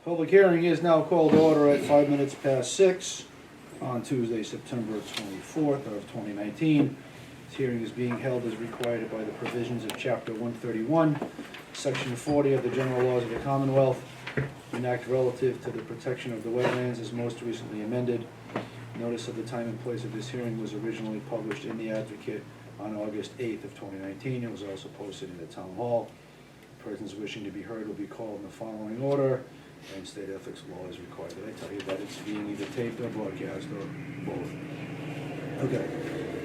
Public hearing is now called to order at 5 minutes past 6 on Tuesday, September 24th of 2019. This hearing is being held as required by the provisions of Chapter 131, Section 40 of the General Laws of the Commonwealth, an act relative to the protection of the wetlands as most recently amended. Notice of the time and place of this hearing was originally published in the Advocate on August 8th of 2019. It was also posted in the Town Hall. Persons wishing to be heard will be called in the following order, and state ethics law is required. Did I tell you that it's being either taped or broadcast or both? Okay,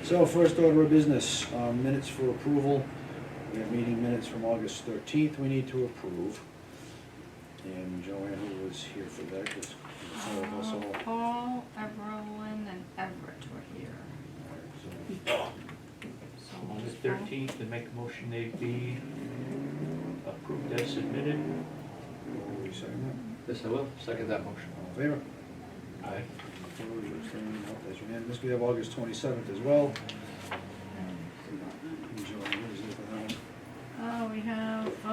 so first order of business, minutes for approval. We have meeting minutes from August 13th we need to approve. And Joanne, who was here for that, because all of us all. Paul, Everlyn, and Everett were here. So On the 13th, to make a motion they be approved as submitted. Will we second that? Yes, I will. Second that motion. All in favor? Aye. Opposed, abstaining, no, that's unanimous. We have August 27th as well. And Joanne, what is it for that one? We have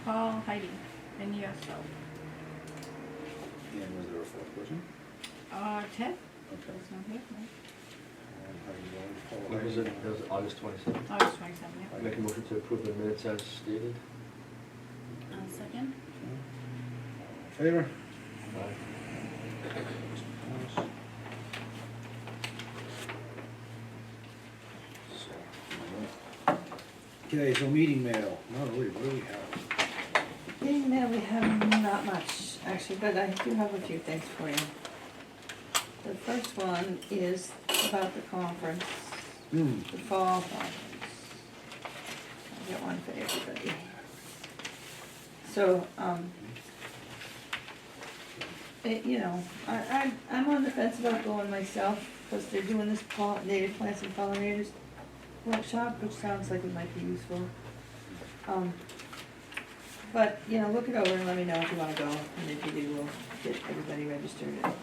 Paul, Heidi, and yourself. And was there a fourth person? Ted? Okay. That's not here, right? Paul, What was it? That was August 27th. August 27th, yeah. I make a motion to approve the minutes as stated. Second? All in favor? Okay, so meeting mail. Not really, what do we have? Meeting mail, we have not much, actually, but I do have a few things for you. The first one is about the conference, the fall conference. I'll get one for everybody. So, I'm on the fence about going myself, because they're doing this native plants and pollinators workshop, which sounds like it might be useful. But, look it over and let me know if you wanna go, and if you do, we'll get everybody registered. But,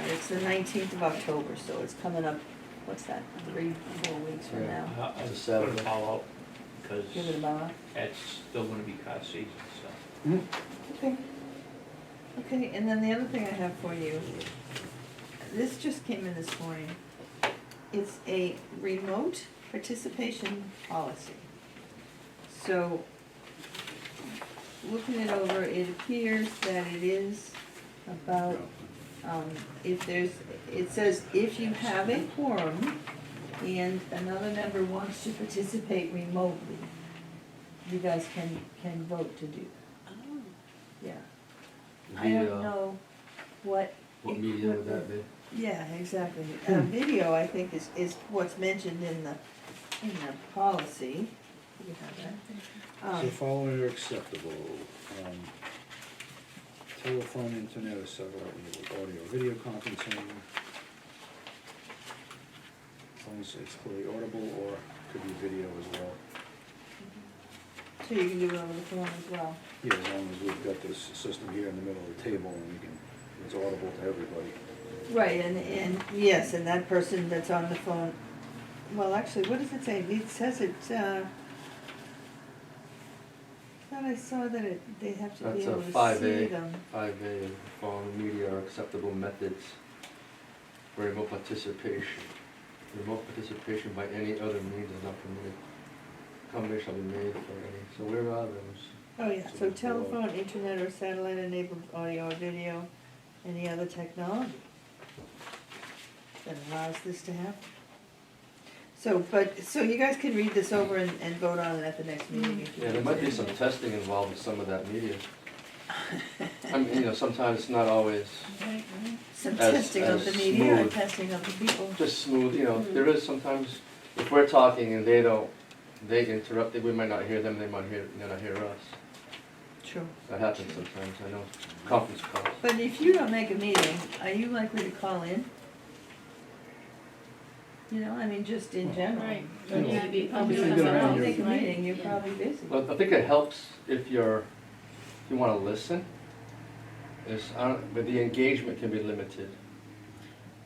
it's the 19th of October, so it's coming up, what's that, 3-4 weeks from Yeah. now? I It's a put Saturday. them all out, because Give it a bell. it's still gonna be cut season, so. Okay. Okay, and then the other thing I have for you, this just came in this morning. It's a remote participation policy. So, looking it over, it appears that it is about, it says if you have a quorum and another member wants to participate remotely, you guys can vote to do. Yeah. I don't know what. What media would that be? Yeah, exactly. Video, I think, is what's mentioned in the policy. You have So that. following are acceptable. Telephone, internet, or satellite enabled audio, video conferencing. As long as it's clearly audible or could be video as well. So you can do it over the phone as well. Yeah, as long as we've got this system here in the middle of the table and we can, it's audible to everybody. Right, and yes, and that person that's on the phone, well, actually, what does it say? It says it, I thought I saw that they have to be That's a able to 5A. see them. 5A, following media are acceptable methods for remote participation. Remote participation by any other means is not permitted. Accommodation shall be made for any, so where are those? Oh, yeah, so telephone, internet, or satellite enabled audio or video, any other technology that allows this to happen. So you guys can read this over and vote on it at the next meeting if you Yeah, there want might be to. some testing involved with some of that media. I mean, sometimes it's not always Some as- testing of the as media or smooth. testing of the people. just smooth, there is sometimes, if we're talking and they interrupt, we might not hear them, they might not hear us. True. That happens sometimes, I know, conference calls. But if you don't make a meeting, are you likely to call in? Just in general. Right. Yeah, Yeah, be- I'm if doing you If you go around don't your- make a meeting, you're probably busy. Well, I think it helps if you wanna listen, but the engagement can be limited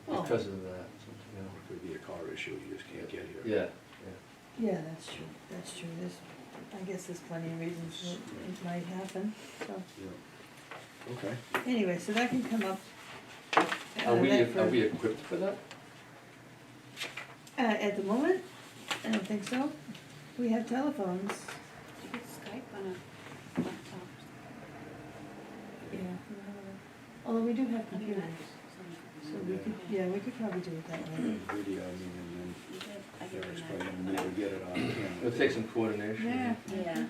Well, because of that, It could be a car issue, you just can't get here. Yeah, Yeah, that's true, There's I guess there's plenty of reasons it might happen, so. Yeah. Okay. Anyway, so that can come up. Are that for- we equipped for that? At the moment, I don't think so. We have telephones, You could Skype on a laptop. yeah. Although we do have computers, so we could, yeah, we could probably do it that way. Video, I mean, and You did, I then give Eric's you probably that. gonna never get it on camera. It'll take some coordination. Yeah.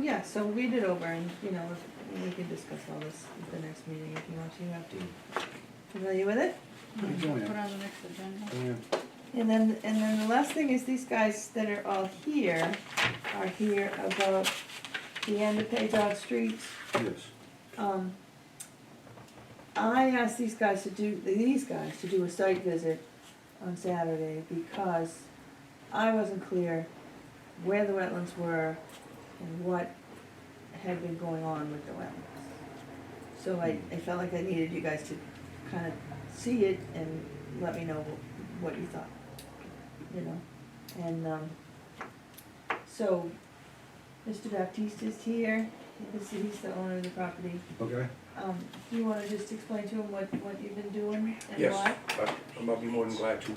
Yeah, so read it over and, you know, we can discuss all this at the next meeting if you want to. You have to familiar with it? Keep going. Put on the next agenda. Yeah. And then the last thing is these guys that are all here are here about the end of Paydog Street. Yes. I asked these guys to do a site visit on Saturday because I wasn't clear where the wetlands were and what had been going on with the wetlands. So I felt like I needed you guys to kind of see it and let me know what you thought, you know? And, so, Mr. Baptiste is here, he's the owner of the property. Okay. Do you wanna just explain to him what you've been doing and Yes, why? I'll be more than glad to.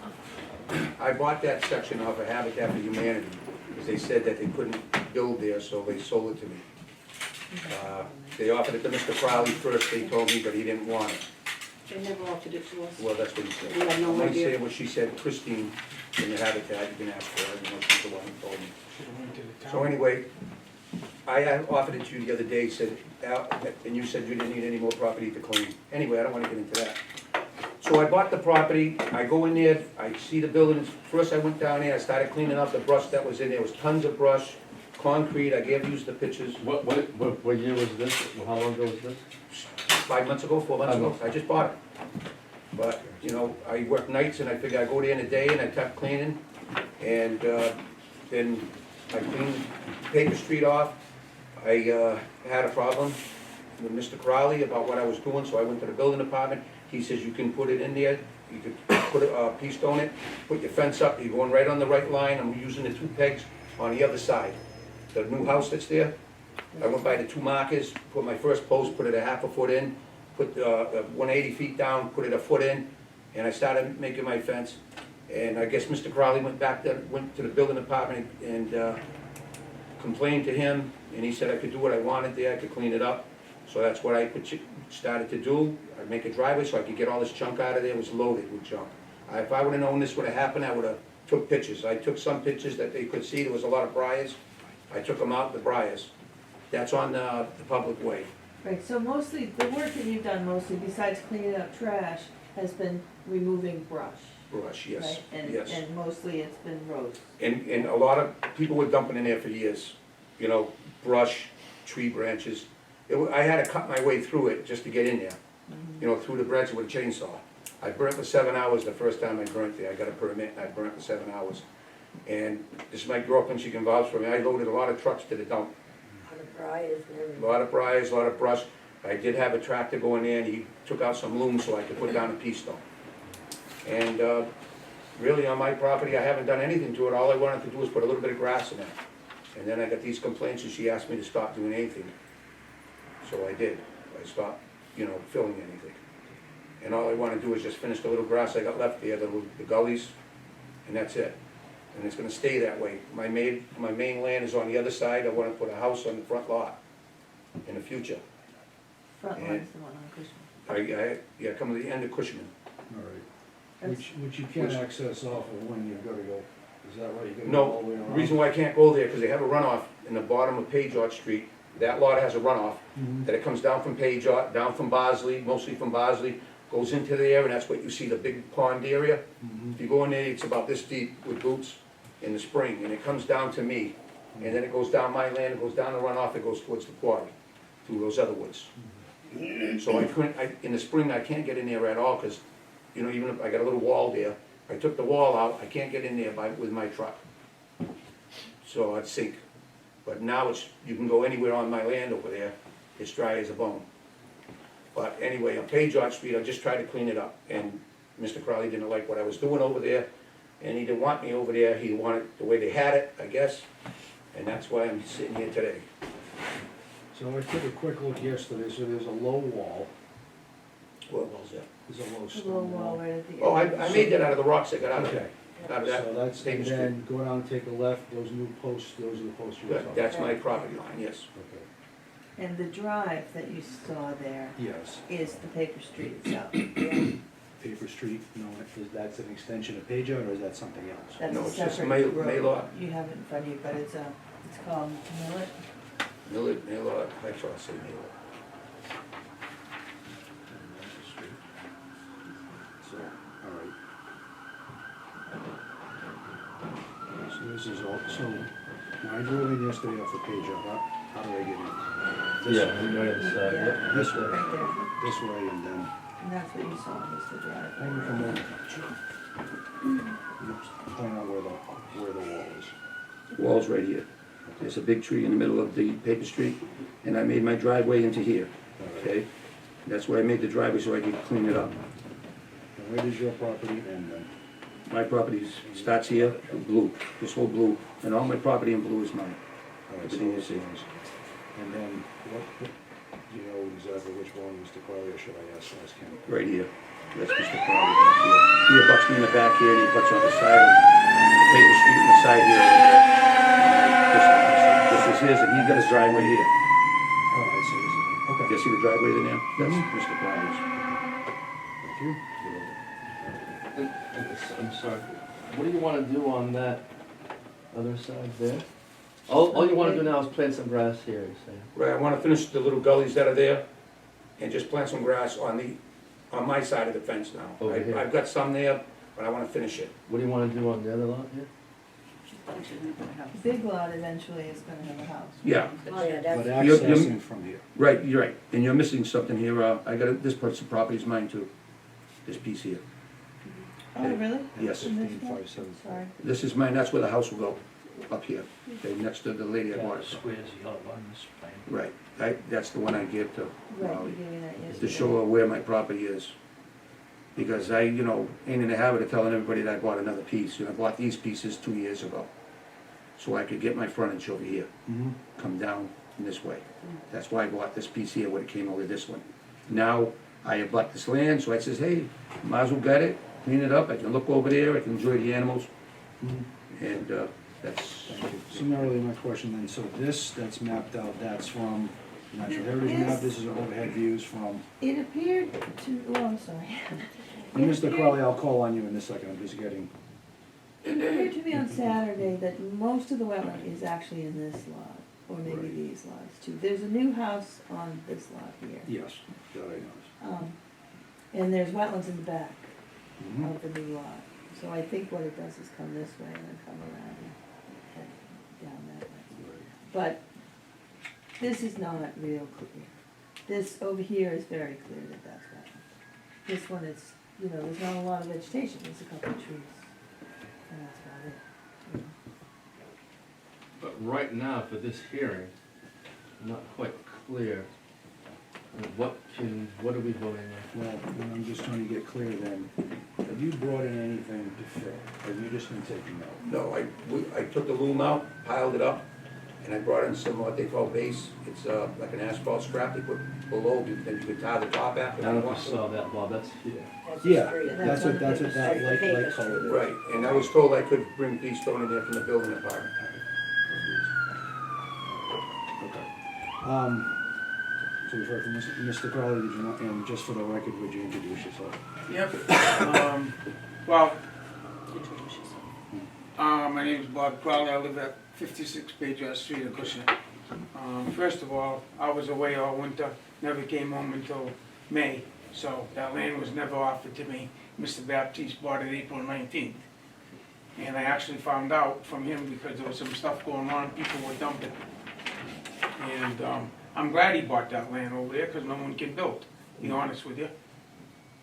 I bought that section off of Habitat for Humanity, because they said that they couldn't build there, so they sold it to me. They offered it to Mr. Crowley first, they told me, but he didn't want it. They never offered it to us. Well, that's what he said. We had no I'm gonna idea. say what she said, Christine, in the Habitat, you can ask her, I don't know if she's the one who told me. So anyway, I offered it to you the other day, said, Al, and you said you didn't need any more property to clean. Anyway, I don't wanna get into that. So I bought the property, I go in there, I see the buildings, first I went down there, I started cleaning up the brush that was in there, was tons of brush, concrete, I gave you the pictures. What year was this? How long ago was this? 5 months ago, 4 months ago, I just bought it. But, you know, I work nights and I figure I go there in a day and I kept cleaning. And then I cleaned Paper Street off. I had a problem with Mr. Crowley about what I was doing, so I went to the building department. He says you can put it in there, you could put a pea stone it, put your fence up, you're going right on the right line. I'm using the 2 pegs on the other side. The new house that's there, I went by the 2 markers, put my first post, put it a half a foot in, put 180 feet down, put it a foot in, and I started making my fence. And I guess Mr. Crowley went to the building department and complained to him, and he said I could do what I wanted there, I could clean it up. So that's what I started to do. I'd make a driveway so I could get all this junk out of there. It was loaded with junk. If I would've known this would've happened, I would've took pictures. I took some pictures that they could see, there was a lot of briars. I took them out, the briars. That's on the public way. Right, so mostly, the work that you've done mostly, besides cleaning up trash, has been removing brush, Brush, yes, right? And, yes. and mostly it's been roads. And a lot of people were dumping in there for years, you know, brush, tree branches. I had to cut my way through it just to get in there, you know, through the branches with a chainsaw. I burnt for 7 hours the first time I burnt there. I got a permit and I burnt for 7 hours. And this is my girlfriend, she can vouch for me. I loaded a lot of trucks to the dump. A lot of briars, a lot of brush. I did have a tractor go in there and he took out some loom so I could put down a pea stone. And really on my property, I haven't done anything to it. All I wanted to do was put a little bit of grass in there. And then I got these complaints and she asked me to stop doing anything. So I did. I stopped, you know, filling anything. And all I want to do is just finish the little grass I got left there, the gullies, and that's it. And it's gonna stay that way. My main land is on the other side. I wanna put a house on the front lot in the future. Front And- line's the one on Cushman. Yeah, come to the end of Cushman. All right. That's- Which you can't access off of when you've gotta go, is that right? You gotta go No, all the way the around? reason why I can't go there, because they have a runoff in the bottom of Page Street. That lot has a runoff, Mhm. that it comes down from Page down from Bosley, mostly from Bosley, goes into there, and that's what you see, the big pond area. Mhm. If you go in there, it's about this deep with boots in the spring, and it comes down to me. And then it goes down my land, it goes down the runoff, it goes towards the quarry, through those other woods. So in the spring, I can't get in there at all, because, you know, even if I got a little wall there, I took the wall out, I can't get in there with my truck. So I'd sink. But now you can go anywhere on my land over there, it's dry as a bone. But anyway, on Page Street, I just tried to clean it up, and Mr. Crowley didn't like what I was doing over there. and he didn't want me over there, he wanted the way they had it, I guess, and that's why I'm sitting here today. So I took a quick look yesterday, so there's a low wall, What was that? there's a low The little stone wall wall. right at the end. Oh, I made that out of the rocks that got out of Okay, that, out of that. so that's, Paper and Street. then go down and take a left, those new posts, those are the posts you were talking about. That's my property line, yes. Okay, And the drive that you saw there yes, is the paper street itself. Paper Street, no, that's an extension of Page Out, or is that something else? That's No, a it's just separate May road. lot. You have it in front of you, but it's called Millet. May lot, I try to say May lot. So, all right. So this is all, so, when I drove in yesterday off the Page Out, how do I get in? This Yeah, way? right on the side, Yeah. yep. This way, Right there. this way, and then, And that's what you saw was the drive. I can come over. Point out where the wall is. Wall's right here. There's a big tree in the middle of the paper street, and I made my driveway into here, okay? That's where I made the driveway so I could clean it up. And where does your property end then? My property starts here, blue, this whole blue, and all my property in blue is mine. All right, so Everything you this see. is, and then, what, do you know exactly which one, Mr. Crowley, or should I ask him? Right here. That's Mr. Crowley back here. He abuts me in the back here, and he abuts on the side of the paper street and the side here. This is his, and he's got his driveway here. Oh, I see, this is, okay, You see the driveway in there? That's Mr. Crowley's. thank you. I'm sorry, what do you wanna do on that other side there? All you wanna do now is plant some grass here, you're saying? Right, I wanna finish the little gullies that are there, and just plant some grass on my side of the fence now. Over here. I've got some there, but I wanna finish it. What do you wanna do on the other lot here? Big lot eventually is gonna have a house. Yeah. Oh, yeah, But that's, You're- accessing from here. Right, you're right, and you're missing something here, this piece of property is mine too, this piece here. Oh, really? Yes. In this 15,575. Sorry. This is mine, that's where the house will go, up here, okay, next to the lady I bought That it from. squares the other on this plan. Right, that's the one I gave to Right, you Raleigh, gave me that to yesterday. show her where my property is. Because I, ain't in the habit of telling everybody that I bought another piece, I bought these pieces 2 years ago. So I could get my frontage over here, Mm-hmm. come down in this way. That's why I bought this piece here when it came over this one. Now, I abut this land, so I says, hey, might as well get it, clean it up, I can look over there, I can enjoy the animals, and, that's, Thank you. Similarly, my question then, so this that's mapped out, that's from Natural Heritage Map, this is overhead views from, It appeared to, oh, I'm sorry. and Mr. Crowley, I'll call on you in a second, I'm just getting, It appeared to me on Saturday that most of the wetland is actually in this lot, or maybe Right. these lots too. There's a new house on this lot here. yes, that I know. And there's wetlands in the back Mhm. of the new lot. So I think what it does is come this way and then come around and head down that way. But this is not real clear. This over here is very clear that that's wetland. This one is, there's not a lot of vegetation, there's a couple of trees. And that's about it. you know. But right now, for this hearing, I'm not quite clear, what are we voting on? Well, and I'm just trying to get clear then, have you brought in anything to fill, or have you just been taking note? no, I took the loom out, piled it up, and I brought in some, what they call base, it's, like an asphalt scrap they put below, then you could tie the top after. I don't know if you saw that, Bob, that's here. that's Yeah, the street. that's what that That's the light color is. Right, and I was told I could bring these stone in there from the building department. Okay. So we've heard from Mr. Crowley, did you want, and just for the record, would you introduce yourself? Yep, well, Introduce yourself. my name is Bob Crowley, I live at 56 Page Street in Acushnet. First of all, I was away all winter, never came home until May, so that land was never offered to me. Mr. Baptiste bought it April 19th. And I actually found out from him because there was some stuff going on, people were dumping. And I'm glad he bought that land over there, because no one can build, to be honest with you.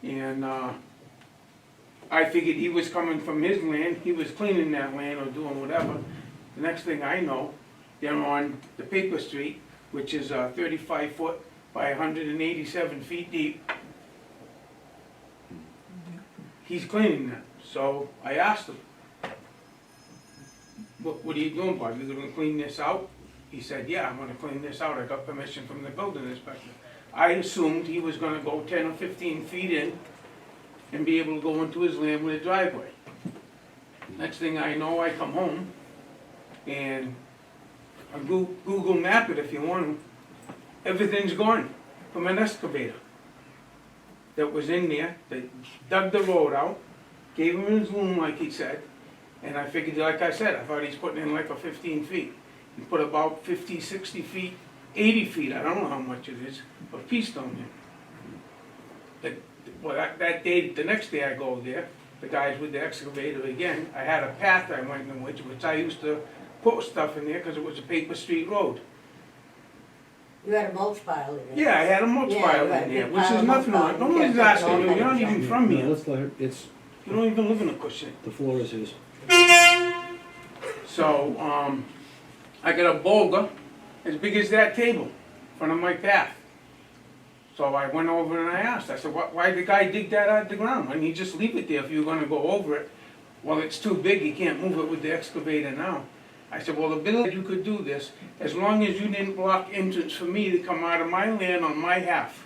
And I figured he was coming from his land, he was cleaning that land or doing whatever. The next thing I know, they're on the paper street, which is 35 foot by 187 feet deep. He's cleaning that, so I asked him, what are you doing, Bob? You gonna clean this out? He said, yeah, I'm gonna clean this out. I got permission from the building inspector. I assumed he was gonna go 10 or 15 feet in and be able to go into his land with a driveway. Next thing I know, I come home and I Google map it if you want. Everything's gone from an excavator that was in there. They dug the road out, gave him his loom like he said, and I figured, like I said, I thought he's putting in like a 15 feet. He put about 50, 60 feet, 80 feet, I don't know how much it is, of pea stone in. Well, that day, the next day I go there, the guys with the excavator again, I had a path I went in which I used to put stuff in there because it was a paper street road. You had a mulch pile in it. Yeah, I had a mulch Yeah, pile you had in a there, big which pile is of nothing mulch on it. pile. No You one's kept it asking all you, you're not that even junk. from No, here. let's let her, it's, You don't even live in Acushnet. the floor is his. So, I got a boulder as big as that table in front of my path. So I went over and I asked, I said, why did the guy dig that out of the ground? Why didn't he just leave it there if you were gonna go over it? Well, it's too big, he can't move it with the excavator now. I said, well, the bill you could do this, as long as you didn't block entrance for me to come out of my land on my half.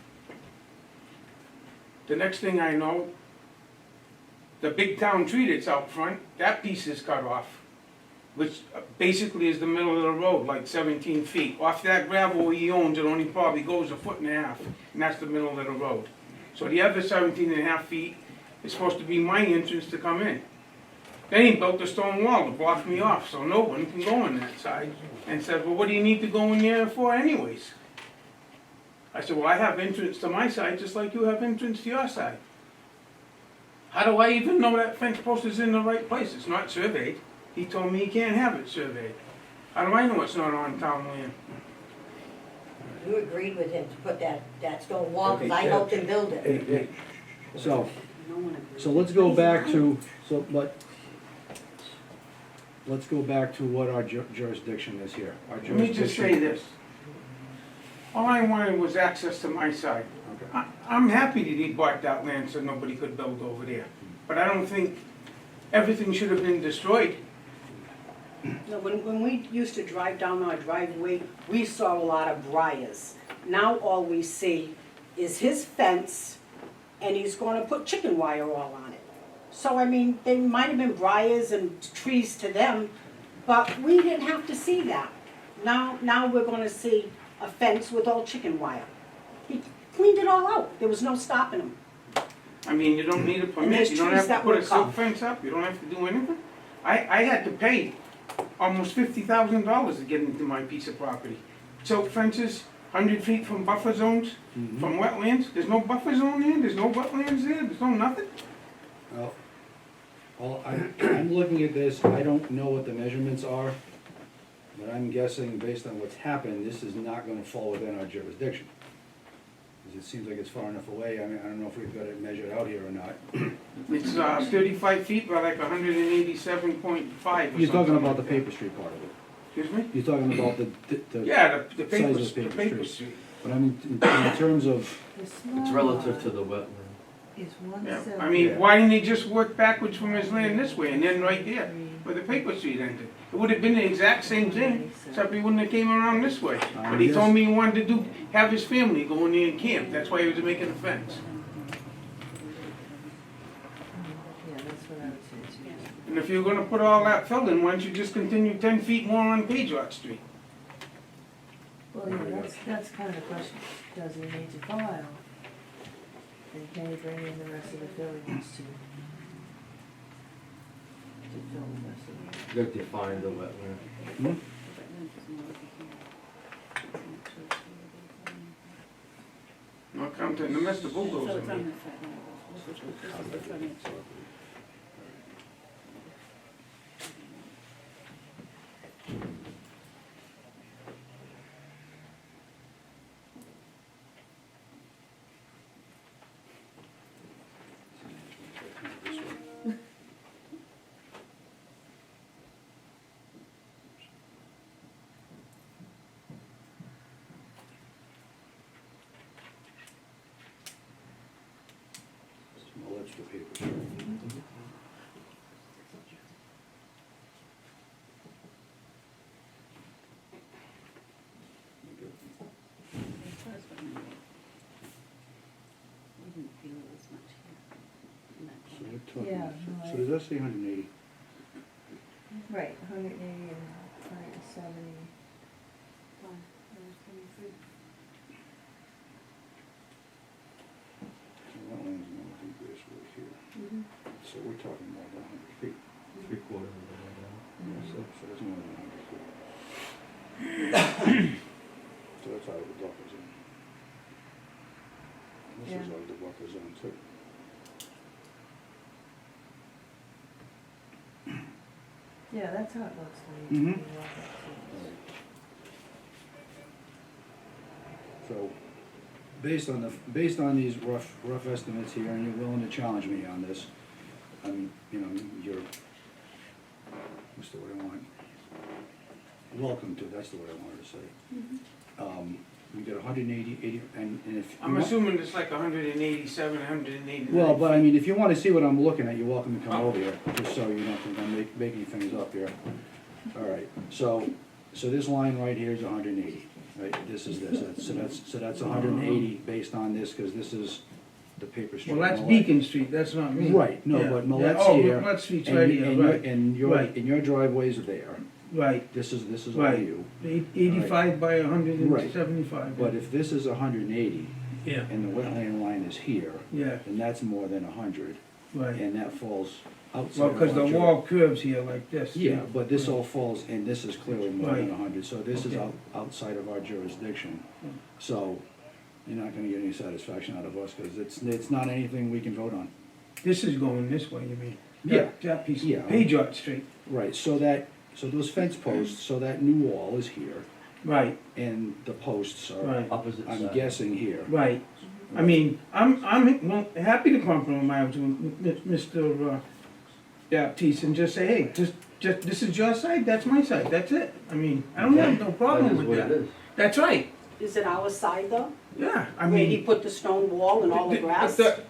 The next thing I know, the big town tree that's out front, that piece is cut off, which basically is the middle of the road, like 17 feet. Off that gravel he owns, it only probably goes 1.5 feet, and that's the middle of the road. So the other 17.5 feet is supposed to be my entrance to come in. Then he built a stone wall to block me off, so no one can go on that side. And said, well, what do you need to go in there for anyways? I said, well, I have entrance to my side just like you have entrance to your side. How do I even know that fence post is in the right place? It's not surveyed. He told me he can't have it surveyed. How do I know it's not on town land? You agreed with him to put that stone wall, because I Okay, helped him build it. Hey, hey, So, No one agreed. so let's go back to, let's go back to what our jurisdiction is here. Our Let me just say jurisdiction- this. All I wanted was access to my side. Okay. I'm happy that he bought that land so nobody could build over there. But I don't think everything should have been destroyed. No, when we used to drive down our driveway, we saw a lot of briars. Now all we see is his fence, and he's gonna put chicken wire all on it. So, I mean, they might have been briars and trees to them, but we didn't have to see that. Now we're gonna see a fence with all chicken wire. He cleaned it all out, there was no stopping him. I mean, you don't need a And permit, there's you don't trees have to that put a will silk come. fence up, you don't have to do anything. I had to pay almost $50,000 to get into my piece of property. Silk fences, 100 feet from buffer zones, Mhm. from wetlands, there's no buffer zone there, there's no wetlands there, there's no nothing. Well, I'm looking at this, I don't know what the measurements are, but I'm guessing based on what's happened, this is not gonna fall within our jurisdiction. Because it seems like it's far enough away, I mean, I don't know if we've got it measured out here or not. It's 35 feet by like 187.5 or You're talking something about the like that. Paper Street part of it. Excuse me? You're talking about the, Yeah, the paper, Size of the paper paper street. street. but I mean, in terms of, The It's small relative lot to the wetland. is Yeah, 170. I mean, Yeah. why didn't he just work backwards from his land this way and then right there where the paper street ended? It would have been the exact same thing, except he wouldn't have came around this way. But he yes. told me he wanted to have his family go in there and camp, that's why he was making a fence. Yeah, that's what I would say too. And if you're gonna put all that fill in, why don't you just continue 10 feet more on Patriot Street? Well, yeah, that's kind of the question. Does he need to file? And can he bring in the rest of the fillings to fill the rest of it? You gotta define the wetland. hmm? I'll come to, the Mr. Bulldozer me. Small extra paper. talking Yeah, about. So right. does that say 180? Right, 180 and 170. So wetlands and all egress right here. Mhm. So we're talking more than 100 feet. 3/4 of the way down. So that's more than 100 feet. So that's out of the buffer zone. And this is Yeah. out of the buffer zone too. Yeah, that's how it looks when Mhm. you walk up to it. So, based on these rough estimates here, and you're willing to challenge me on this, you know, you're, what's the word I want? Welcome to, that's the word I wanted to say. We got 180, and if. you I'm want- assuming it's like 187, 189. Well, but I mean, if you wanna see what I'm looking at, you're welcome to come over here, just so you don't think I'm making things up here. All right, so this line right here is 180, right? This is this, so that's 180 based on this, cause this is the paper street. Well, that's Millet. Beacon Street, that's not me. Right, no, Yeah, but yeah. Millet's Oh, here. Millet Street's and right you- here, right, And your driveway's there, right, this is all Right. you. 85 by 175. But if this is 180, Yeah, and the wetland line is here, yeah, then that's more than 100, right. and that falls outside Well, of because the our juris- wall curves here like this. Yeah, but this all falls, and this is clearly more than Right. 100, so this is Okay. outside of our jurisdiction. Hmm. So, you're not gonna get any satisfaction out of us, because it's not anything we can vote on. This is going this way, you mean? Yeah. That piece, Yeah. Page Art Street, Right, so those fence posts, so that new wall is here, right, and the posts are, right, Opposite I'm side. guessing here. right. I mean, I'm well, happy to compromise with Mr. Baptiste and just say, hey, just, this is your side, that's my side, that's it. I mean, I don't have no problem with That that. is what it is. That's right, Is it our side though? yeah, I Where he mean. put the stone wall and all the grass? The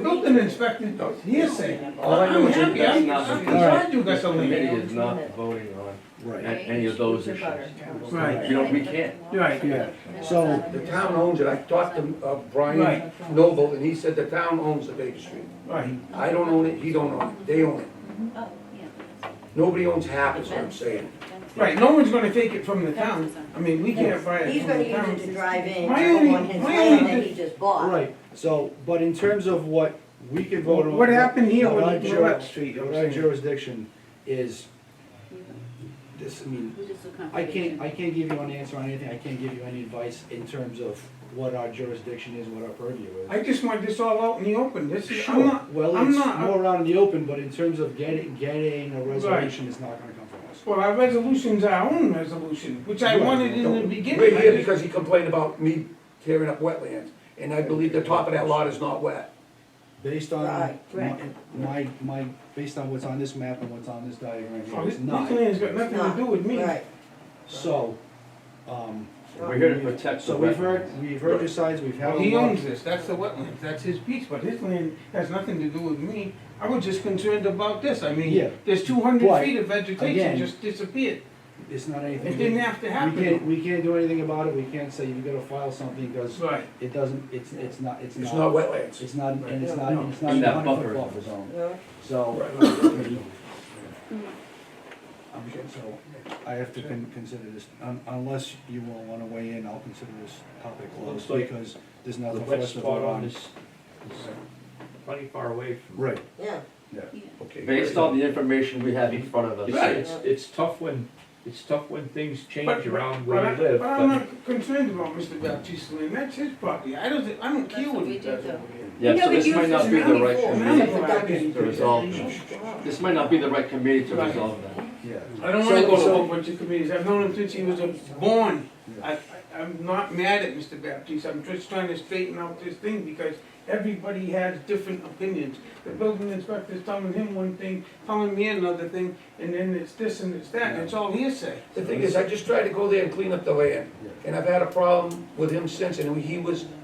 building inspector, hearsay. All I know I'm is that happy, that's I'm not- glad you got the The committee link. is not voting on Right, any of those issues. Right, We can't. right. yeah, so, the town owns it. I talked to Brian Right. Noble, and he said the town owns the Baker Street. Right, I don't own it, he don't own it, they own it. Nobody owns half, is what I'm saying. right, no one's gonna take it from the town, I mean, we can't buy it He's from gonna the use town. it to drive in My only- on his my land only- that he just bought. right, so, but in terms of what we can vote on. What happened here what our with jur- Millet Street, I'm What our saying. jurisdiction is, this, I mean, I can't give you an answer on anything, I can't give you any advice in terms of what our jurisdiction is, what our purview is. I just want this all out in the open, this is, I'm Sure, not, well, I'm it's not- more out in the open, but in terms of getting a resolution, it's not gonna come from us. well, our resolution's our own resolution, which I Right. wanted in the beginning. We're here I just- because he complained about me tearing up wetlands, and I believe the top of that lot is not wet. Based on Right. based on what's on this map and what's on this diagram Oh, here, this it's not. land's got nothing to do with me. Right. So, We're here to protect the so we've heard your sides, we've had Well, a he lot. owns this, that's the wetlands, that's his piece, but his land has nothing to do with me. I was just concerned about this, I Yeah. mean, there's 200 But, feet of vegetation again, just disappeared. It's not anything. It didn't have to happen. We can't do anything about it, we can't say you gotta file something, because Right, it doesn't, it's not, It's not wetlands. It's not, and it's not, No. it's not In in the that 100-foot buffer. buffer zone, Yeah. so. So, I have to consider this, unless you all wanna weigh in, I'll consider this topic closed, Looks like because there's The nothing for wet us to spot vote on on. is plenty far away from. Right, Yeah. Okay. Based on the information we have in front of us. It's tough when things but, change around where you live, but I'm but not concerned about Mr. Baptiste's land, that's his property, I don't care what he does over here. Yeah, so this might not be the right committee committee to resolve this. This might not be the right committee to resolve that. yeah. I don't wanna So- go to a so- whole bunch of committees, I've known him since he was born. I'm not mad at Mr. Baptiste, I'm just trying to straighten out this thing, because everybody has different opinions. The building inspector's telling him one thing, telling me another thing, and then it's this and it's that, and it's all hearsay. The thing is, I just tried to go there and clean up the land, and I've had a problem with him since, and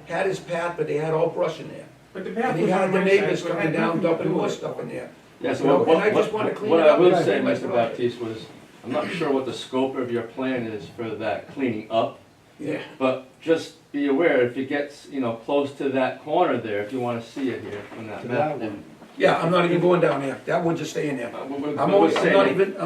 had his path, but they had all brush in there. But the path And he was on had the my neighbors side, so it coming had down, nothing to dumping do more with it. stuff in there. Yeah, so No, and I just wanna clean what it I up will and say, clean my Mr. property. Baptiste, was, I'm not sure what the scope of your plan is for that cleaning up, Yeah. but just be aware, if it gets, close to that corner there, if you wanna see it here from that To map. that one, Yeah, I'm not even going down there, that woods are staying there. We're I'm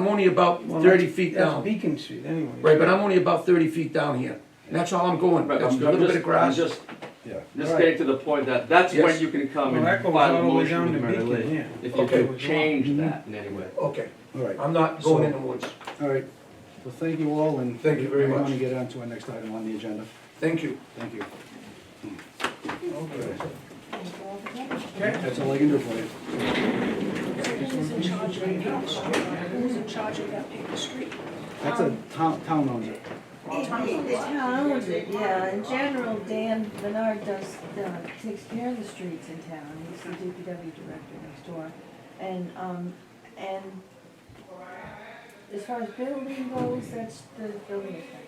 only about Well, 30 feet That's down. Beacon Street anyway. Right, but I'm only about 30 feet down here, and that's all I'm going, Right, that's a I'm little bit just, of grass. I'm just Yeah. Just All right. getting to the point that that's Yes. when you can come Well, and that goes file all a the way motion down with to Mary Beacon, Lee. yeah. If you Okay. could change that in any way. Okay, All right, I'm not going in the woods, all right. Well, thank you all, and. Thank you very We much. want to get on to our next item on the agenda. thank you. Thank you. Okay. That's all I can do for you. Who's in charge of that paper street? Who's in charge of that paper street? That's a town owns it. The town owns it, yeah, in general, Dan Bernard takes care of the streets in town, he's the DPW director next door. And as far as building goes, that's the building inspector.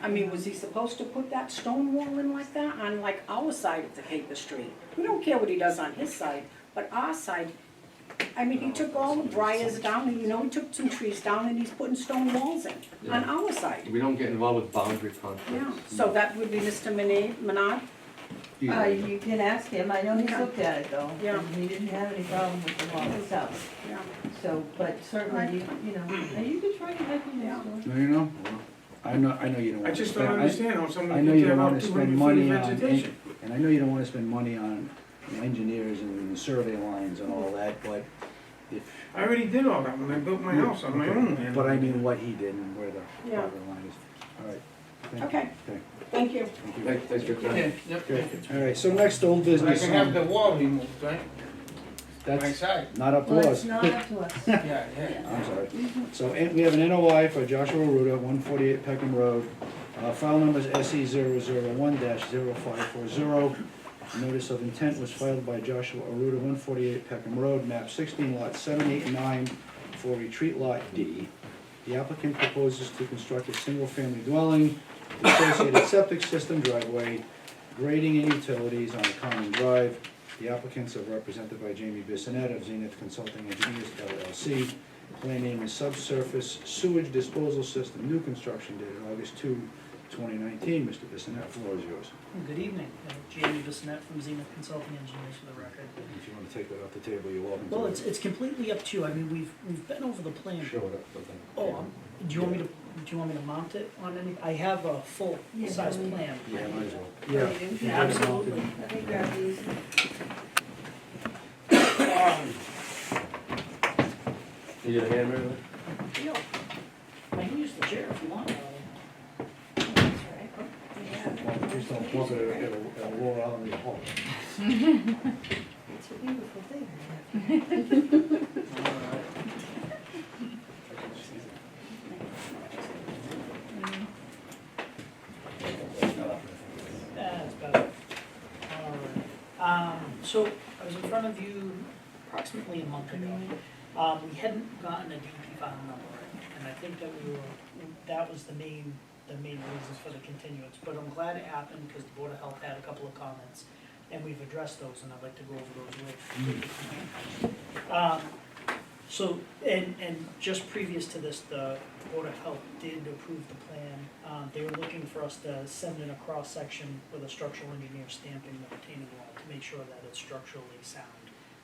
I mean, was he supposed to put that stone wall in like that on like our side of the paper street? We don't care what he does on his side, but our side, I mean, he took all the briars down, and, you know, he took some trees down and he's putting stone walls in on our side. We don't get involved with boundary Yeah, conflicts. so that would be Mr. Menard? You can ask him, I know he's Okay. looked at it though, Yeah. and he didn't have any problem with the wall itself. Yeah. So, but certainly, you know, and you could try to help him next door. No, you know, I know you don't I want to just spend. don't understand how I somebody know can you tear don't out want to 200 spend feet money of on, vegetation. and I know you don't want to spend money on engineers and survey lines and all that, but if. I already did all that when I built my house on my own land. But I mean what he did and where the Yeah. proper line is. All right. Thank you. Okay. Okay, Thank you. thank you. Thanks for your time. Yeah, yep. Okay, all right, so next old I business, can have the wall removed, right? My that's side. not up to Well, us. it's not up to us. Yeah, yeah. I'm sorry. So we have an NOI for Joshua Aruda, 148 Peckham Road. File number is SE 001-0540. Notice of intent was filed by Joshua Aruda, 148 Peckham Road, map 16, lot 7, 8, and 9, for retreat lot D. The applicant proposes to construct a single-family dwelling, with associated septic system, driveway, grading and utilities on a common drive. The applicants are represented by Jamie Bissonette of Zenith Consulting Engineers LLC. Plan name is Subsurface Sewage Disposal System, new construction dated August 2, 2019. Mr. Bissonette, floor is yours. Good evening, Jamie Bissonette from Zenith Consulting Engineers for the record. If you want to take that off the table, you're welcome to. Well, it's completely up to you, I mean, we've been over the plan. Show it up, but then. Oh, do you want me to mount it on any, I have a full-size Yeah, plan. Yeah, might as well. Yeah. Yeah, absolutely. I think grab these. You get a hand, Mary Lee? I can use the chair if you want. That's right. Well, please don't plug it, it'll roll out in the hall. It's a beautiful thing. That's better. Alright, so I was in front of you approximately a month ago. We hadn't gotten a DP file number, and I think that that was the main reasons for the continuance. But I'm glad it happened, because the Board of Health had a couple of comments, and we've addressed those, and I'd like to go over those with you. So, and just previous to this, the Board of Health did approve the plan. They were looking for us to send in a cross-section with a structural engineer stamping the retaining wall to make sure that it's structurally sound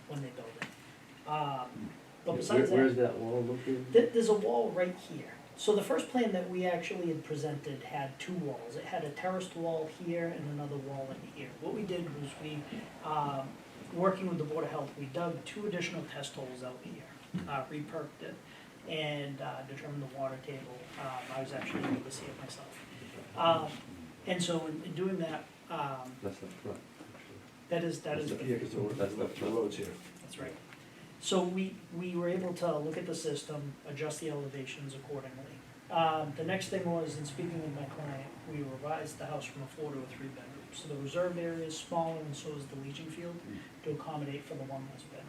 when they build it. But besides that. Where's that wall located? There's a wall right here. So the first plan that we actually had presented had two walls. It had a terraced wall here and another wall in here. What we did was we, working with the Board of Health, we dug 2 additional test holes out here, re-perked it, and determined the water table. I was actually able to see it myself. And so in doing that, That's the front, that is Yeah, because the road's here. That's right. So we were able to look at the system, adjust the elevations accordingly. The next thing was, in speaking with my client, we revised the house from a 4 to a 3 bedroom. So the reserved area is smaller, and so is the leaching field, to accommodate for the 1 less bedroom.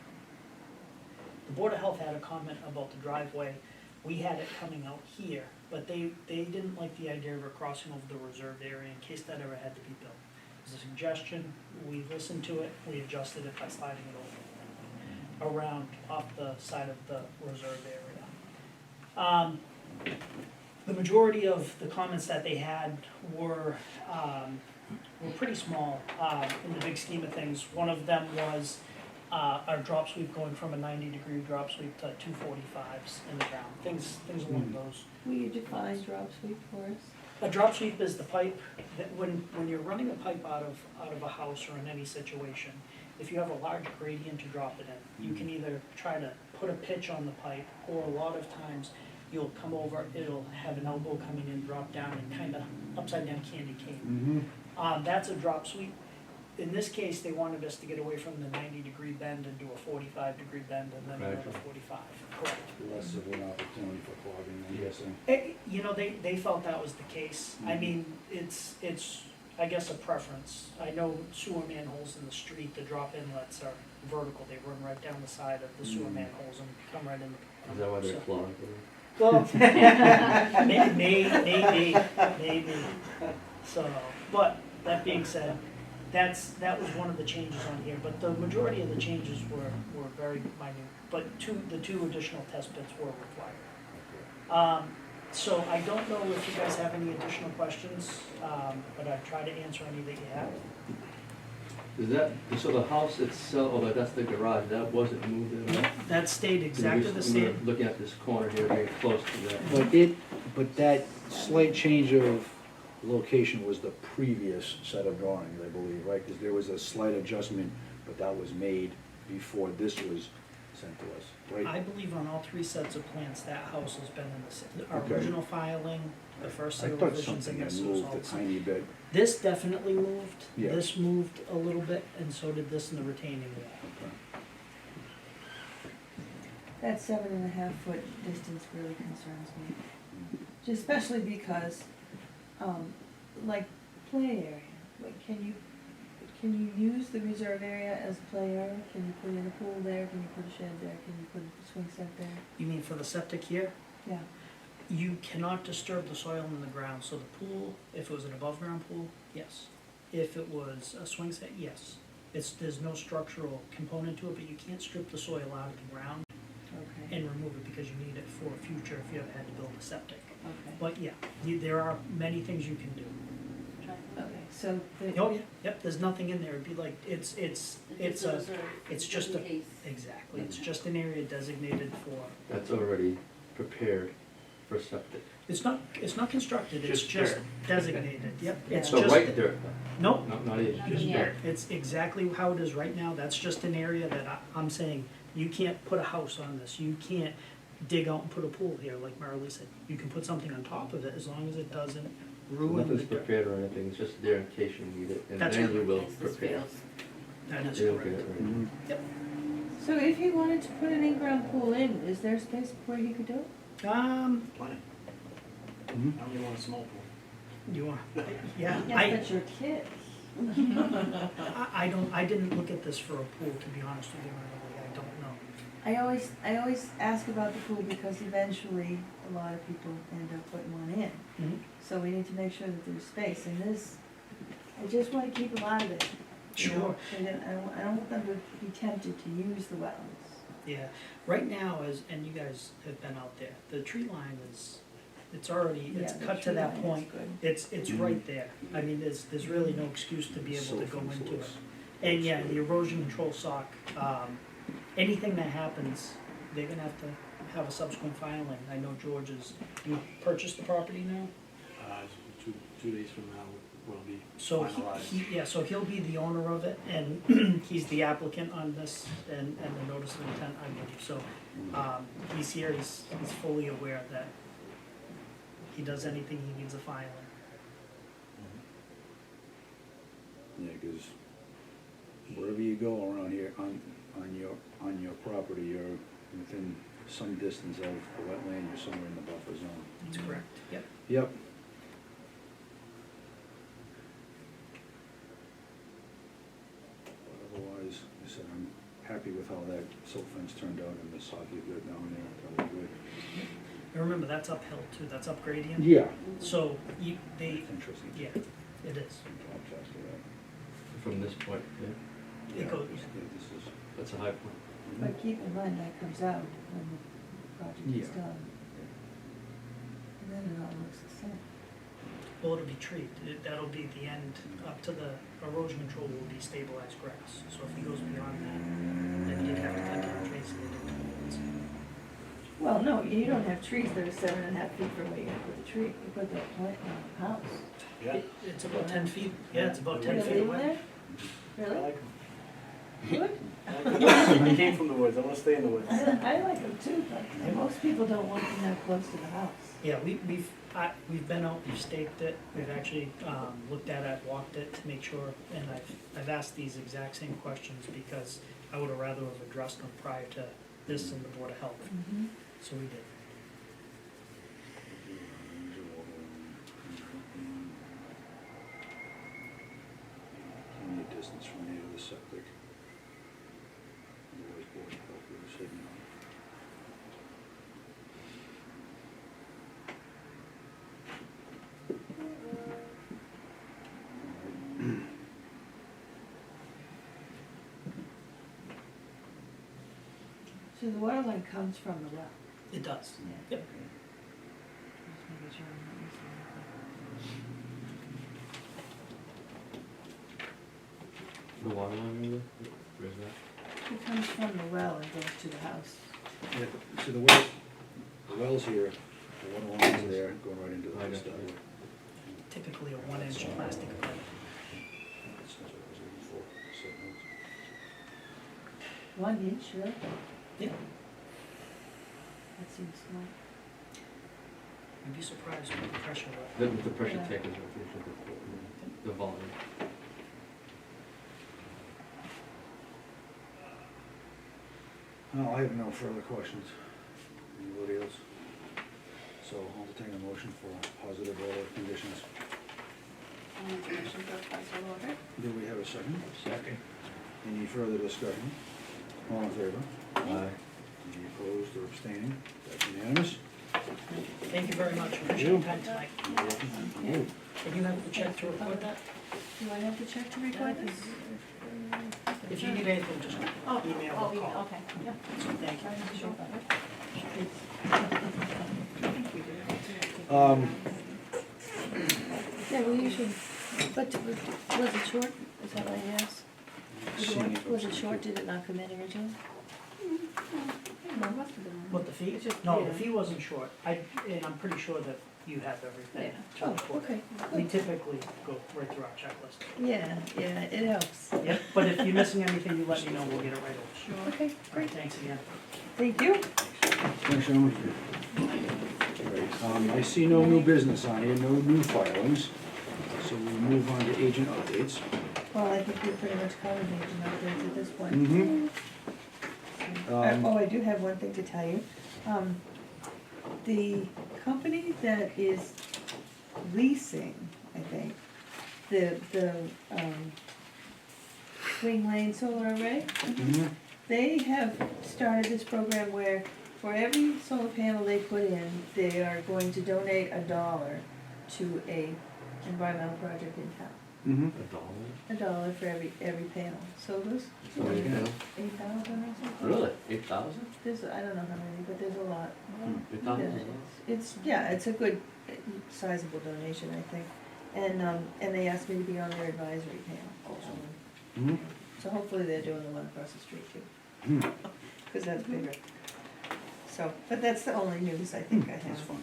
The Board of Health had a comment about the driveway. We had it coming out here, but they didn't like the idea of it crossing over the reserved area in case that ever had to be built. It was a suggestion, we listened to it, we adjusted it by sliding it over around off the side of the reserve area. The majority of the comments that they had were pretty small in the big scheme of things. One of them was our drop sweep going from a 90-degree drop sweep to 245s in the ground, things along those. Will you define drop sweep for us? A drop sweep is the pipe that when you're running a pipe out of a house or in any situation, if you have a large gradient to drop it in, you can either try to put a pitch on the pipe, or a lot of times you'll come over, it'll have an elbow coming in, drop down, and kind of upside down candy cane. That's a drop sweep. In this case, they wanted us to get away from the 90-degree bend and do a 45-degree bend and then another Gotcha. 45. Correct. Less of an opportunity for clogging, I'm guessing. You know, they felt that was the case. I mean, it's, I guess, a preference. I know sewer manholes in the street, the drop inlets are vertical. They run right down the side of the sewer manholes and come right in. Is that why they're So- clogged? Well, maybe. So, but that being said, that was one of the changes on here, but the majority of the changes were very minute, but the two additional test pits were required. So I don't know if you guys have any additional questions, but I've tried to answer any that you have. Is that, so the house itself, although that's the garage, that wasn't moved at all? That stayed exactly the We're same. looking at this corner here, very close to that. But that slight change of location was the previous set of drawings, I believe, right? Because there was a slight adjustment, but that was made before this was sent to us, right? I believe on all three sets of plans, that house has been in the, our Okay. original filing, the first I set of thought revisions, something and had this was moved all a the same. tiny bit. This definitely moved, Yeah. this moved a little bit, and so did this in the retaining wall. Okay. That 7.5-foot distance really concerns me, especially because, like, play area, like, can you use the reserve area as play area? Can you put in a pool there, can you put a shed there, can you put a swing set there? You mean for the septic here? Yeah, You cannot disturb the soil in the ground, so the pool, if it was an above-ground pool, yes. If it was a swing set, yes. There's no structural component to it, but you can't strip the soil out of the ground okay, and remove it because you need it for future if you ever had to build a septic. okay. But yeah, there are many things you can do. Okay, so Oh, yeah, yep, there's nothing in there, it'd be like, it's just exactly, it's just an area designated for, That's already prepared for septic. it's not constructed, it's Just just dirt. designated, yep, it's So just. right there, Nope, not even, just Yeah. dirt. it's exactly how it is right now, that's just an area that I'm saying, you can't put a house on this, you can't dig out and put a pool here, like Marilee said. You can put something on top of it as long as it doesn't ruin the Nothing's dirt. prepared or anything, it's just there in case you need it, and That's then you correct. will prepare. That is You'll get correct. it ready. Yep. So if he wanted to put an in-ground pool in, is there space where he could do it? Plenty. Mhm. I only want a small pool. You want, yeah, Yes, but your kids. I didn't look at this for a pool, to be honest with you, Marilee, I don't know. I always ask about the pool because eventually a lot of people end up putting one in. Mhm. So we need to make sure that there's space, and this, I just wanna keep them out of it. you know? Sure. And then I don't want them to be tempted to use the wetlands. Yeah, right now, and you guys have been out there, the tree line it's already, it's Yeah, the cut to tree that line is point. good. It's right there. I mean, there's really no excuse to be able So to go into it. fenceless. And yeah, the erosion control sock, anything that happens, they're gonna have to have a subsequent filing. I know George you purchased the property now? Two days from now will be So finalized. so he'll be the owner of it, and he's the applicant on this, and the notice of intent, I believe. So, he's here, he's fully aware that he does anything, he needs a filing. Yeah, because wherever you go around here, on your property, you're within some distance of the wetland, you're somewhere in the buffer zone. That's correct, yep. Yep. But otherwise, like I said, I'm happy with how that silt fence turned out and the sock you got down there, that was good. And remember, that's uphill too, that's up gradient. Yeah. So they, Interesting. yeah, it is. Apologize for that. From this point, yeah, It goes, Yeah, this is. that's a high point. But keep in mind that comes out when the project is Yeah. done. And then it all looks the same. Well, it'll be treed, that'll be the end, up to the erosion control will be stabilized grass. So if he goes beyond that, then you'd have to cut down trees and get into the woods. Well, no, you don't have trees that are 7.5 feet from where you're gonna put the tree, you put the plant in the house. Yeah. It's about 10 feet, yeah, it's about 10 You're feet gonna leave away. them there? I Really? like 'em. Good? I came from the woods, I wanna stay in the woods. I like them too, but most people don't want them that close to the house. Yeah, we've been out, we've staked it, we've actually, looked at it, walked it to make sure, and I've asked these exact same questions because I would have rather have addressed them prior to this and the Board of Health, Mm-hmm. so we did. Plenty of distance from the other septic. Otherwise, Board of Health would have said no. So the water line comes from the well? It does. Yeah. Yep. Okay. Just making sure I'm not missing anything. The water line, maybe? Where's that? It comes from the well and goes to the house. Yeah, so the well's here, the water line's there, going right into the I house. got you. Typically a 1-inch plastic pipe. That's what I was looking for, so, 1 inch, really? Yeah, That seems small. you'd be surprised with the pressure of it. The pressure Yeah. take is the volume. No, I have no further questions. Anybody else? So I'll entertain a motion for positive order of conditions. Motion for positive order. Do we have a second? Second. Any further discussion? All in favor? Aye. Any opposed or abstaining? That's unanimous. Thank you very much, appreciate your time tonight. You're welcome. Yeah. And you have the check to record that? Do I have to check to record this? If you need anything, just email or call. Okay, yep. Thank you. Yeah, we usually, but was it short? Is that what I asked? Was it short? Did it not come in originally? What, the fee? No, the fee wasn't short. And I'm pretty sure that you have everything to Oh, record. okay. We typically go right through our checklist. Yeah, it helps. Yep, but if you're missing anything, you let me know, we'll get it right over. Okay, All right, great. thanks again. Thank you. Thanks, gentlemen. Great. I see no new business on here, no new filings, so we'll move on to agent updates. Well, I think we pretty much covered the updates at this point. Mm-hmm. Oh, I do have one thing to tell you. The company that is leasing, I think, the Swing Lane Solar Array, they have started this program where for every solar panel they put in, they are going to donate $1 to a environmental project in town. Mm-hmm. $1 for every panel. So those, So there you go. 8,000 or something? Really? 8,000? There's, I don't know how many, but there's a lot. 8,000 is a lot. It's a good sizable donation, I think. And they asked me to be on their advisory panel. Mhm. So hopefully they're doing the one across the street too, because that's bigger. So, but that's the only news I think I have. That's fun.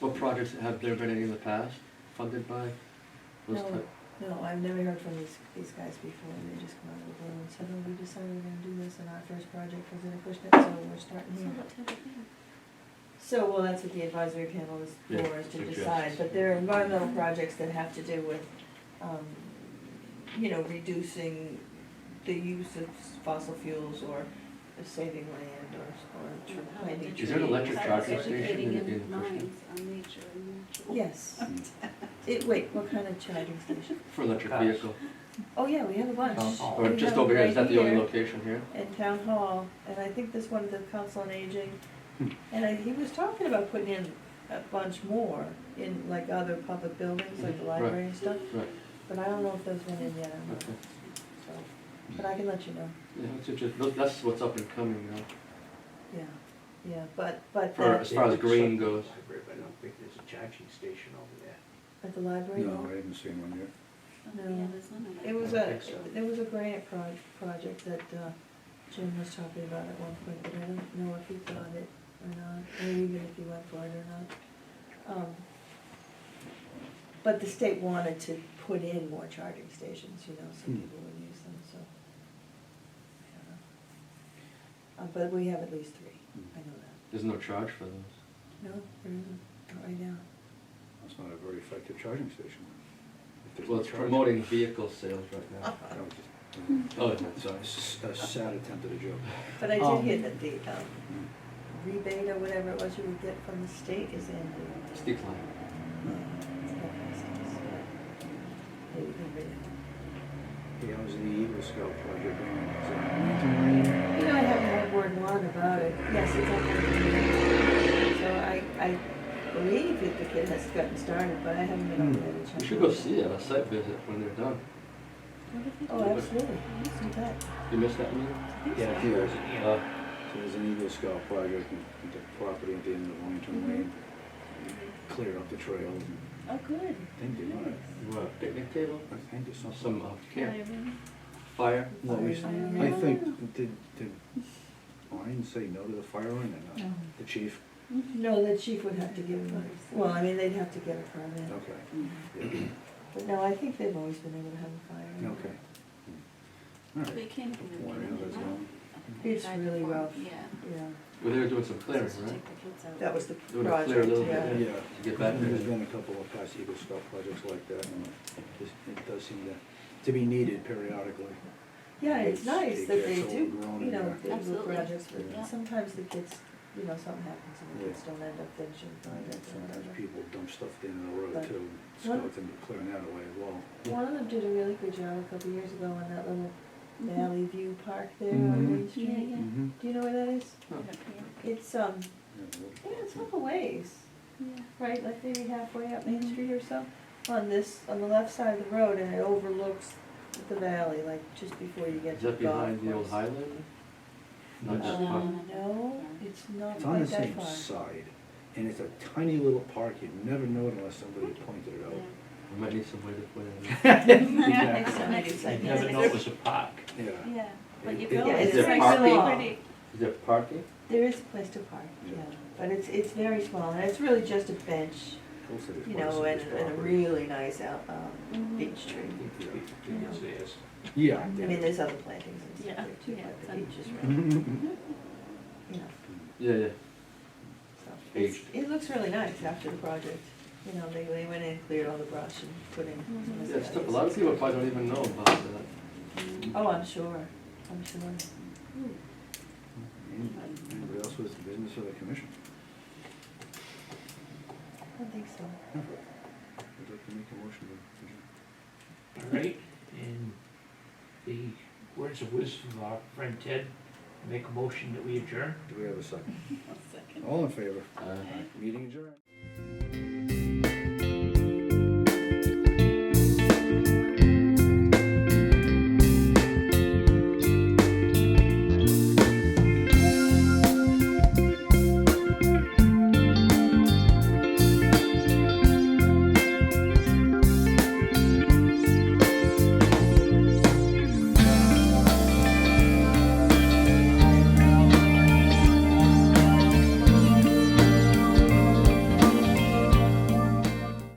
What projects have there been any in the past funded by those No, type? no, I've never heard from these guys before. They just come out of the blue and said, oh, we decided we're gonna do this, and our first project was in Acushnet, so we're starting here. So, well, that's what the advisory panel is Yeah, for, is to suggests. decide, but there are environmental projects that have to do with, reducing the use of fossil fuels or saving land or planting trees. Is there an electric charging Educating station in minds Acushnet on nature and Yes. Wait, what kind of charging station? for electric vehicle? Oh, yeah, we have a bunch. Or We just have over here, is right that the only here location here? in Town Hall, and I think this one, the Council on Aging. And he was talking about putting in a bunch more in like other public buildings, like the library and stuff, Right, but I don't know if those went in yet or not, okay. so, but I can let you know, Yeah, that's interesting. That's what's up and coming now, yeah, but for, as far as green goes. Library, but I don't think there's a charging station over there. At the library? No, I haven't seen one yet. No. Yeah, there's none of that. It was I a, don't think so. there was a grant project that, Jim was talking about at one point, but I don't know if he got it or not, or even if he went for it or not. But the state wanted to put in more charging stations, you know, so people would use them, so. I don't know. But we have at least 3, I know that. There's no charge for those. No, there isn't, not right now. That's not a very effective charging station. If there's Well, no it's charging- promoting vehicle sales right now. I was just- Oh, It's a sad attempt at a joke. But I did hear that the rebate or whatever it was you would get from the state is ending. it's declining. Hey, how's the Eagle Scout project going? Is it lantern lane? You know, I haven't heard word one about it. Yes, it's up there. So I believe that the kid has gotten started, but I haven't been over there to check. You should go see it, a site visit when they're done. Oh, absolutely. See that. You missed that meeting? Yeah, Yes. yeah. So there's an Eagle Scout project in the property at the end of Lantern Lane. Clear up the trails. And Oh, good. I think they might. What, picnic table? I think there's something. Some camp, Driving. fire? Well, we, Yeah. I think, did Ryan say no to the fire line or not? The chief? No, the chief would have to give them, well, I mean, they'd have to get a permit. Okay. Yeah. But no, I think they've always been able to have a fire. Okay. All right. They came from the Wondering how that's going. It's really rough. Yeah. Yeah, Well, they were doing some clearing, To right? take the kids out. that was the Doing a clear a project, little yeah. bit, Yeah. To get back There's there. been a couple of past Eagle Scout projects like that, and it does seem to be needed periodically. Yeah, it's nice that they gets do, overgrown you know, in they do Absolutely. projects, but Yeah. sometimes the kids, you know, something happens and the Yeah. kids don't end up finishing projects or Sometimes whatever. people dump stuff in the road But too. Scouts end up clearing that away as well. One of them did a really good job a couple years ago on that little Valley View Park there on Mhm. Main Street. Yeah, yeah. Mm-hmm. Do you know where that is? Right up here. It's, yeah, it's not a ways, Yeah. right, like maybe halfway up Main Street or so, on the left side of the road, and it overlooks the valley, like just before you get Is to the that golf behind the old course. Highlander? Not just far. No, it's not It's on quite the that same far. side, and it's a tiny little park. You'd never know it unless somebody pointed it out. We might need some way to put it in. Next time I decide. You never know it was a park. Yeah. Yeah, but you It- go, Yeah, it's it's really parking. pretty. Is there parking? There is a place to park, Yeah. yeah, but it's very small, and it's really just a bench, Close to this you place, know, this and a property. really nice Mhm. beech tree. I think it's theirs. Yeah. I mean, there's other plantings and Yeah, stuff there too, yeah, but the some- beech is really, you know, Yeah, yeah. so. It's, Aged. it looks really nice after the project, you know, they went in, cleared all the brush and put in some of Yeah, the it's tough. A others. lot of people probably don't even know about that. Oh, I'm sure. Anybody else with business of the commission? I don't think so. I'd like to make a motion to adjourn. All right, in the words of wisdom of our friend Ted, make a motion that we adjourn. Do we have a second? One second. All in favor? Uh, Meeting adjourned.